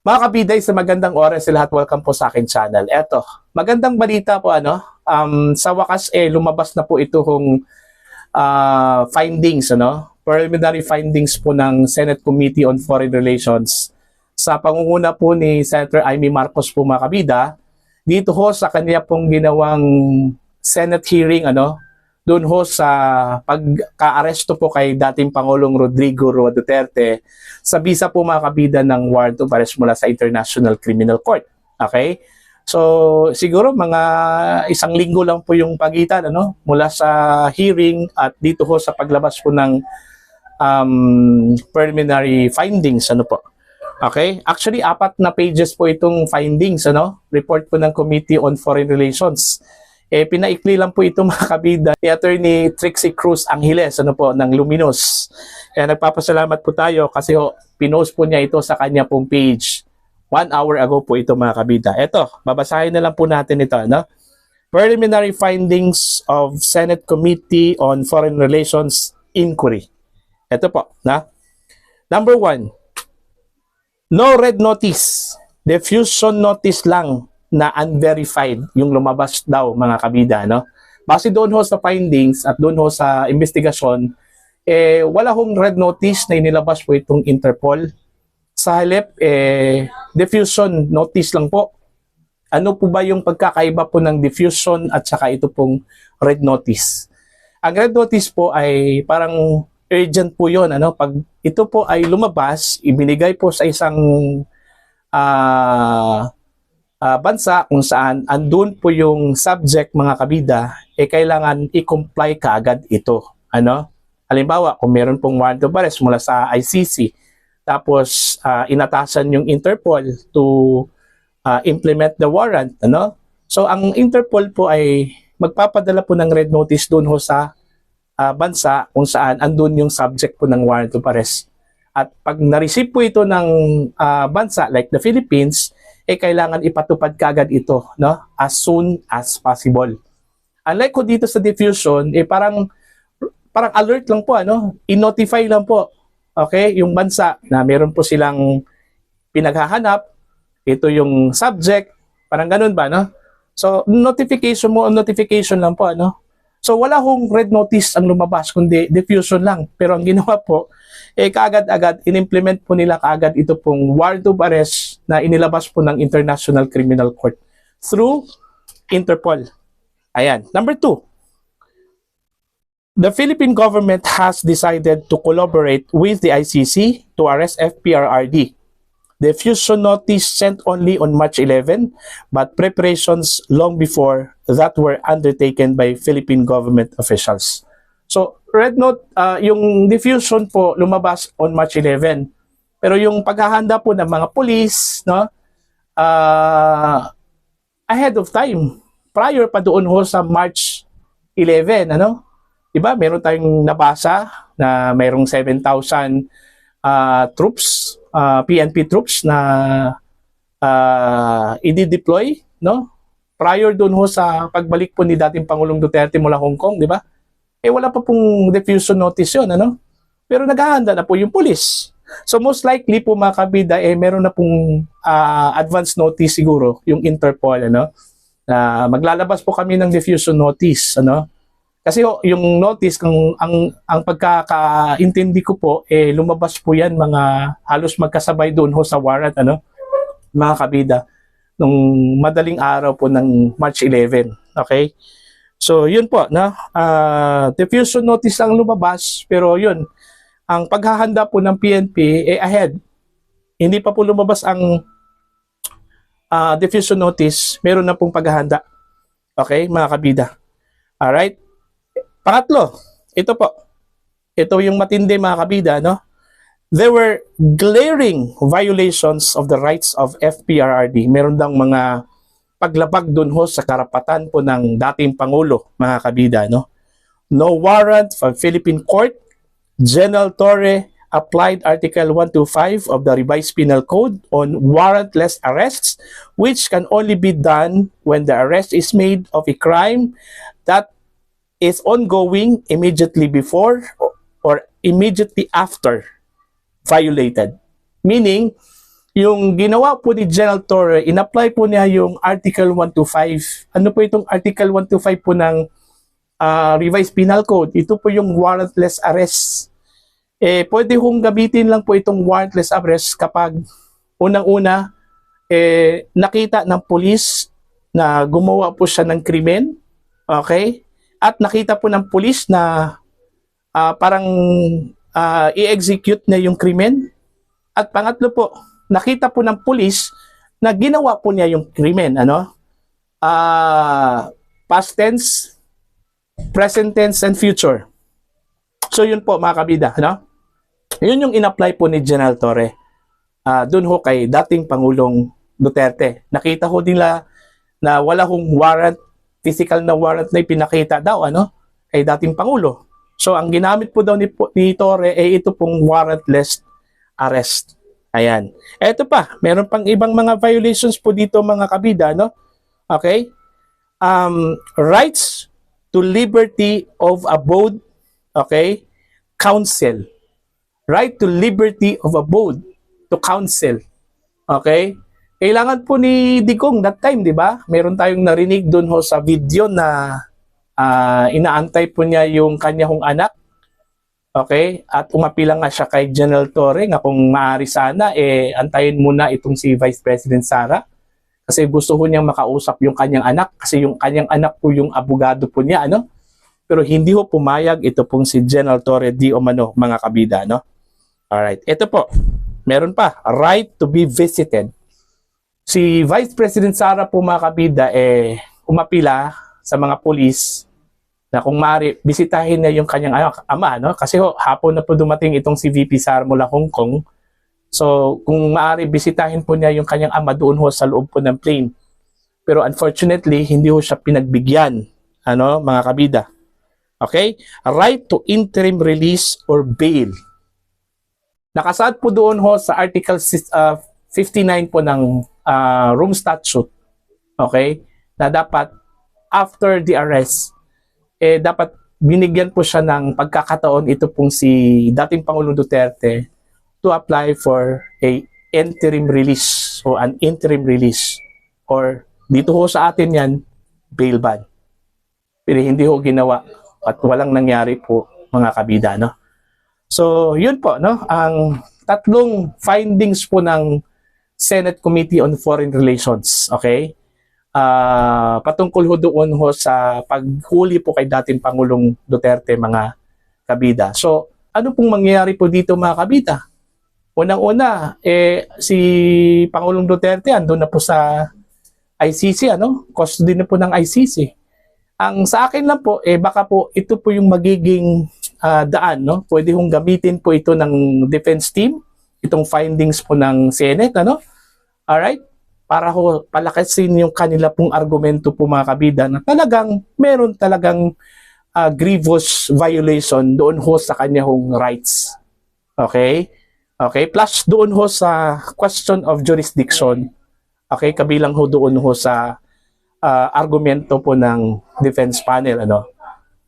Mga kabiday, sa magandang oras sa lahat, welcome po sa akin channel. Eto, magandang balita po sa wakas lumabas na po itong findings, preliminary findings po ng Senate Committee on Foreign Relations sa pangunguna po ni Senator Amy Marcos po, mga kabida, dito ho sa kanya pong ginawang Senate hearing, doon ho sa pagka-aresto po kay dating Pangulong Rodrigo Roa Duterte sa bisa po, mga kabida, ng warrant of arrest mula sa International Criminal Court. Okay? So siguro mga isang linggo lang po yung pagitan mula sa hearing at dito ho sa paglabas po ng preliminary findings po. Okay? Actually, 4 na pages po itong findings, report po ng Committee on Foreign Relations. Pinaikli lang po ito, mga kabida, ni Attorney Trixie Cruz Angeles ng Luminos. Kaya nagpapasalamat po tayo kasi pinost po niya ito sa kanya pong page 1 hour ago po ito, mga kabida. Ito, babasahin na lang po natin ito. Preliminary findings of Senate Committee on Foreign Relations Inquiry. Ito po. Number 1, no red notice. Diffusion notice lang na unverified yung lumabas daw, mga kabida. Base doon ho sa findings at doon ho sa investigasyon, wala hong red notice na inilabas po itong Interpol. Sa halip, diffusion notice lang po. Ano po ba yung pagkakaiba po ng diffusion at saka ito pong red notice? Ang red notice po ay parang urgent po yun. Pag ito po ay lumabas, ibinigay po sa isang bansa kung saan andun po yung subject, mga kabida, kailangan i-comply kaagad ito. Halimbawa, kung meron pong warrant of arrest mula sa ICC, tapos inatasan yung Interpol to implement the warrant, So ang Interpol po ay magpapadala po ng red notice doon ho sa bansa kung saan andun yung subject po ng warrant of arrest. At pag na-receive po ito ng bansa like the Philippines, kailangan ipatupad kaagad ito, as soon as possible. Unlike ko dito sa diffusion, parang alert lang po, i-notify lang po, okay, yung bansa na meron po silang pinaghahanap, ito yung subject, parang ganun ba, So, notification lang po, So, wala hong red notice ang lumabas, kundi diffusion lang. Pero ang ginawa po, kaagad-agad, in-implement po nila kaagad ito pong warrant of arrest na inilabas po ng International Criminal Court through Interpol. Ayan. Number 2, the Philippine government has decided to collaborate with the ICC to arrest FPRRD. The diffusion notice sent only on March 11, but preparations long before that were undertaken by Philippine government officials. So, red note, yung diffusion po lumabas on March 11. Pero yung paghahanda po ng mga police, ahead of time, prior pa doon ho sa March 11, Diba? Meron tayong nabasa na mayroong 7,000 troops, PNP troops na i-deploy, prior doon ho sa pagbalik po ni dating Pangulong Duterte mula Hong Kong, di ba? Wala pa pong diffusion notice yun, Pero naghahanda na po yung police. So most likely po, mga kabida, meron na pong advance notice siguro yung Interpol, na maglalabas po kami ng diffusion notice, Kasi yung notice, kung ang pagkakaintindi ko po, lumabas po yan mga halos magkasabay doon ho sa warrant, mga kabida, nung madaling araw po ng March 11. Okay? So, yun po, diffusion notice lang lumabas, pero yun, ang paghahanda po ng PNP, ahead. Hindi pa po lumabas ang diffusion notice, meron na pong paghahanda. Okay, mga kabida. Alright? Pangatlo, ito po. Ito yung matindi, mga kabida, There were glaring violations of the rights of FPRRD. Meron dang mga paglabag dun ho sa karapatan po ng dating Pangulo, mga kabida, No warrant from Philippine Court. General Torre applied Article 125 of the Revised Penal Code on warrantless arrests, which can only be done when the arrest is made of a crime that is ongoing immediately before or immediately after violated. Meaning, yung ginawa po ni General Torre, in-apply po niya yung Article 125. Ano po itong Article 125 po ng Revised Penal Code? Ito po yung warrantless arrest. Pwede kong gamitin lang po itong warrantless arrest kapag unang-una, nakita ng pulis na gumawa po siya ng krimen, okay? At nakita po ng pulis na parang i-execute na yung krimen. At pangatlo po, nakita po ng pulis na ginawa po niya yung krimen, ano? Past tense, present tense, and future. So yun po mga kabida, ano? Yun yung in-apply po ni General Torre. Doon ho kay dating Pangulong Duterte. Nakita ho nila na wala hong warrant, physical na warrant na ipinakita daw, ano? Kay dating Pangulo. So ang ginamit po daw ni Torre ito pong warrantless arrest. Ayan. Ito pa, meron pang ibang mga violations po dito mga kabida, no? Okay? Rights to liberty of abode, okay? Counsel. Right to liberty of abode, to counsel. Okay? Kailangan po ni Digong that time, di ba? Meron tayong narinig doon ho sa video na inaantay po niya yung kanya hong anak. Okay? At umapila nga siya kay General Torre nga kung maaari sana, antayin muna itong si Vice President Sara. Kasi gusto ko niyang makausap yung kanyang anak. Kasi yung kanyang anak po yung abogado po niya, ano? Pero hindi ho pumayag ito pong si General Torre di umano, mga kabida, no? Alright. Ito po. Meron pa. Right to be visited. Si Vice President Sara po, mga kabida, umapila sa mga pulis na kung maaari, bisitahin niya yung kanyang ama, no? Kasi hapon na po dumating itong si VP Sara mula Hong Kong. So, kung maaari, bisitahin po niya yung kanyang ama doon ho sa loob po ng plane. Pero unfortunately, hindi ho siya pinagbigyan, ano, mga kabida. Okay? Right to interim release or bail. Nakasaad po doon ho sa Article 59 po ng Rome Statute, okay, na dapat after the arrest, dapat binigyan po siya ng pagkakataon ito pong si dating Pangulong Duterte to apply for a interim release o an interim release, or dito ho sa atin yan, bail ban. Pero hindi ho ginawa at walang nangyari po, mga kabida, no? So, yun po, no? Ang tatlong findings po ng Senate Committee on Foreign Relations, okay? Patungkol ho doon ho sa paghuli po kay dating Pangulong Duterte, mga kabida. So, ano pong mangyayari po dito, mga kabida? Unang-una, si Pangulong Duterte andun na po sa ICC, ano? Custody na po ng ICC. Ang sa akin lang po, baka po ito po yung magiging daan, no? Pwede hong gamitin po ito ng defense team, itong findings po ng Senate, ano? Alright? Para ho palakasin yung kanila pong argumento po, mga kabida, na talagang meron talagang grievous violation doon ho sa kanya hong rights. Okay? Okay? Plus doon ho sa question of jurisdiction. Okay? Kabilang ho doon ho sa argumento po ng defense panel, ano?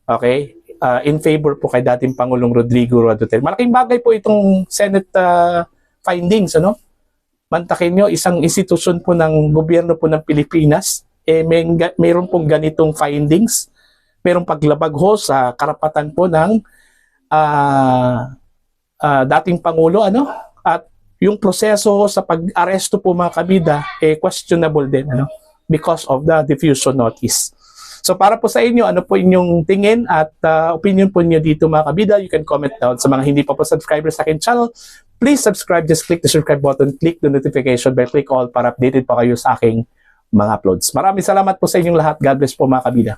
Okay? In favor po kay dating Pangulong Rodrigo Duterte. Malaking bagay po itong Senate findings, ano? Mantakin nyo, isang institusyon po ng gobyerno po ng Pilipinas, mayroon pong ganitong findings, mayroong paglabag ho sa karapatan po ng dating Pangulo, ano? At yung proseso ho sa pag-aresto po, mga kabida, questionable din, ano? Because of the diffusion notice. So para po sa inyo, ano po inyong tingin at opinion po niyo dito, mga kabida? You can comment down. Sa mga hindi pa po subscribers sa akin channel, please subscribe. Just click the subscribe button, click the notification bell, click all para updated pa kayo sa aking mga uploads. Maraming salamat po sa inyong lahat. God bless po, mga kabida.